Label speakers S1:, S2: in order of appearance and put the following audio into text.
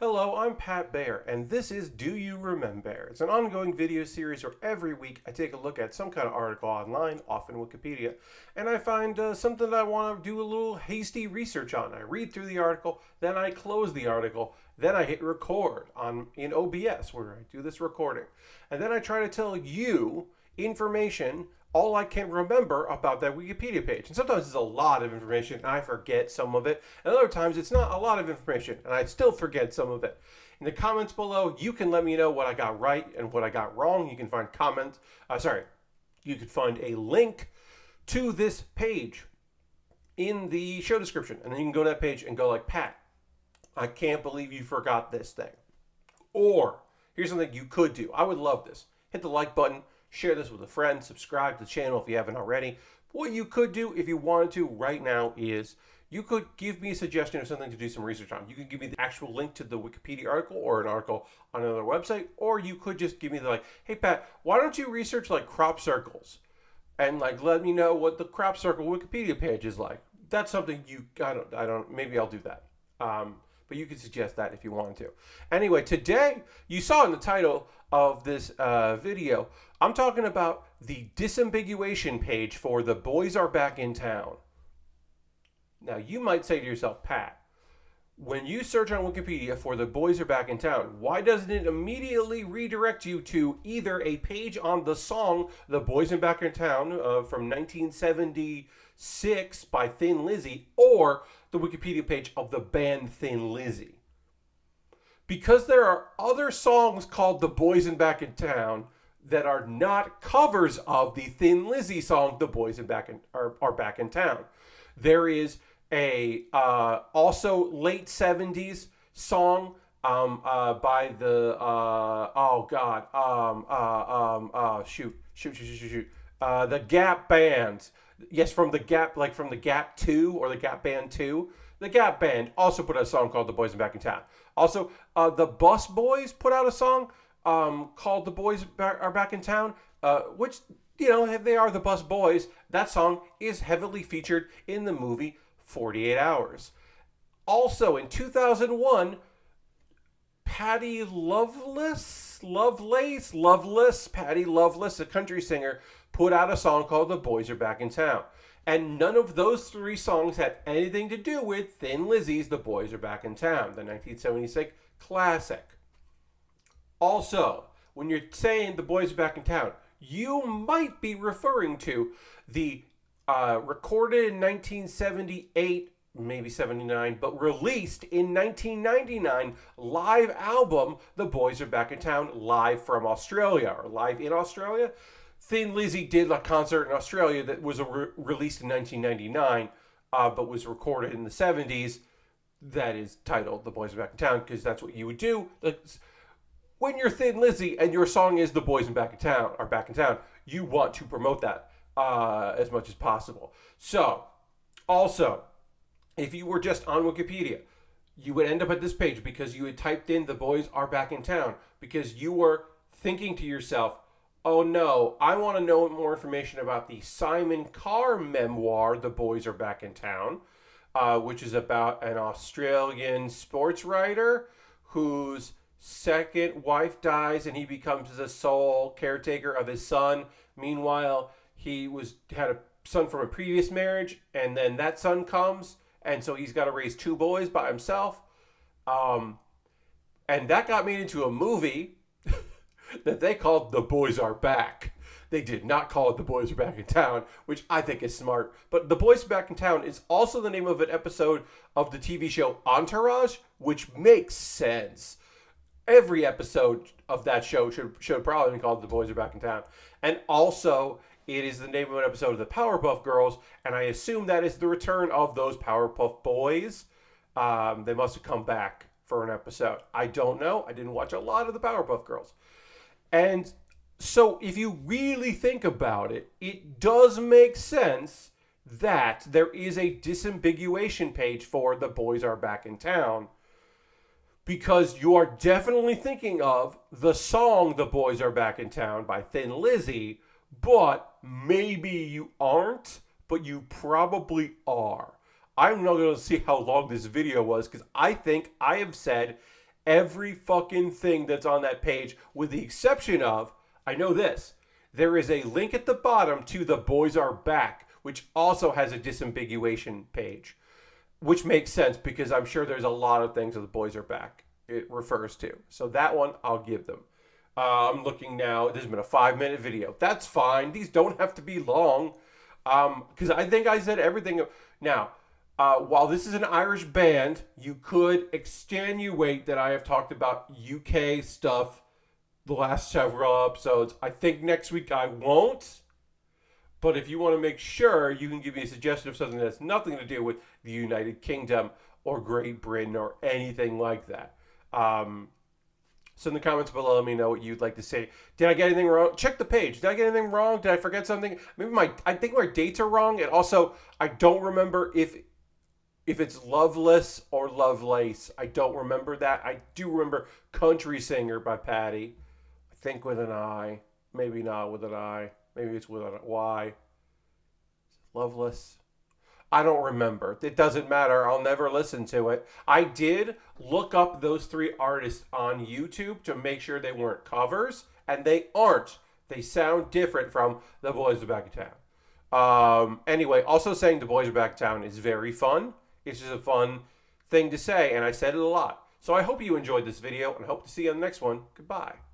S1: Hello, I'm Pat Baer, and this is Do You Remembaer? It's an ongoing video series where every week I take a look at some kind of article online, often Wikipedia, and I find something that I want to do a little hasty research on. I read through the article, then I close the article, then I hit record in OBS where I do this recording, and then I try to tell you information all I can remember about that Wikipedia page. And sometimes it's a lot of information and I forget some of it. And other times it's not a lot of information and I still forget some of it. In the comments below, you can let me know what I got right and what I got wrong. You can find you could find a link to this page in the show description. And then you can go to that page and go like, Pat, I can't believe you forgot this thing. Or here's something you could do. I would love this. Hit the like button. Share this with a friend. Subscribe to the channel if you haven't already. What you could do if you wanted to right now is you could give me a suggestion of something to do some research on. You could give me the actual link to the Wikipedia article or an article on another website, or you could just give me the hey Pat, why don't you research crop circles and let me know what the crop circle Wikipedia page is like. That's something maybe I'll do that. But you could suggest that if you wanted to. Anyway, today, you saw in the title of this video, I'm talking about the disambiguation page for The Boys Are Back in Town. Now, you might say to yourself, Pat, when you search on Wikipedia for The Boys Are Back in Town, why doesn't it immediately redirect you to either a page on the song The Boys Are Back in Town from 1976 by Thin Lizzy, or the Wikipedia page of the band Thin Lizzy? Because there are other songs called The Boys Are Back in Town that are not covers of the Thin Lizzy song The Boys Are Back in Town. There is a also late 70s song by the the Gap Band. Yes, from the Gap, from the Gap 2 or the Gap Band 2. The Gap Band also put out a song called The Boys Are Back in Town. Also, the Bus Boys put out a song called The Boys Are Back in Town, which, they are the Bus Boys. That song is heavily featured in the movie 48 Hours. Also, in 2001, Patty Loveless, a country singer, put out a song called The Boys Are Back in Town. And none of those three songs had anything to do with Thin Lizzy's The Boys Are Back in Town, the 1976 classic. Also, when you're saying The Boys Are Back in Town, you might be referring to the recorded in 1978, maybe 79, but released in 1999 live album, The Boys Are Back in Town, live from Australia, or live in Australia. Thin Lizzy did a concert in Australia that was released in 1999, but was recorded in the 70s. That is titled The Boys Are Back in Town, because that's what you would do. When you're Thin Lizzy and your song is The Boys Are Back in Town, you want to promote that as much as possible. So, also, if you were just on Wikipedia, you would end up at this page because you had typed in The Boys Are Back in Town, because you were thinking to yourself, oh no, I want to know more information about the Simon Carr memoir, The Boys Are Back in Town, which is about an Australian sports writer whose second wife dies and he becomes the sole caretaker of his son. Meanwhile, he had a son from a previous marriage, and then that son comes, and so he's got to raise two boys by himself. And that got made into a movie that they called The Boys Are Back. They did not call it The Boys Are Back in Town, which I think is smart. But The Boys Are Back in Town is also the name of an episode of the TV show Entourage, which makes sense. Every episode of that show should probably be called The Boys Are Back in Town. And also, it is the name of an episode of the Powerpuff Girls, and I assume that is the return of those Powerpuff Boys. They must have come back for an episode. I don't know. I didn't watch a lot of the Powerpuff Girls. And so if you really think about it, it does make sense that there is a disambiguation page for The Boys Are Back in Town, because you are definitely thinking of the song The Boys Are Back in Town by Thin Lizzy, but maybe you aren't, but you probably are. I'm not going to see how long this video was, because I think I have said every fucking thing that's on that page, with the exception of, I know this, there is a link at the bottom to The Boys Are Back, which also has a disambiguation page, which makes sense because I'm sure there's a lot of things that The Boys Are Back it refers to. So that one I'll give them. I'm looking now. This has been a 5-minute video. That's fine. These don't have to be long because I think I said everything. Now, while this is an Irish band, you could extenuate that I have talked about UK stuff the last several episodes. I think next week I won't. But if you want to make sure, you can give me a suggestion of something that has nothing to do with the United Kingdom or Great Britain or anything like that. So in the comments below, let me know what you'd like to say. Did I get anything wrong? Check the page. Did I get anything wrong? Did I forget something? Maybe I think my dates are wrong. And also, I don't remember if it's Loveless or Lovelace. I don't remember that. I do remember Country Singer by Patty. I think with an I. Maybe not with an I. Maybe it's with a Y. Loveless. I don't remember. It doesn't matter. I'll never listen to it. I did look up those 3 artists on YouTube to make sure they weren't covers, and they aren't. They sound different from The Boys Are Back in Town. Anyway, also saying The Boys Are Back in Town is very fun. It's just a fun thing to say, and I said it a lot. So I hope you enjoyed this video, and hope to see you on the next one. Goodbye.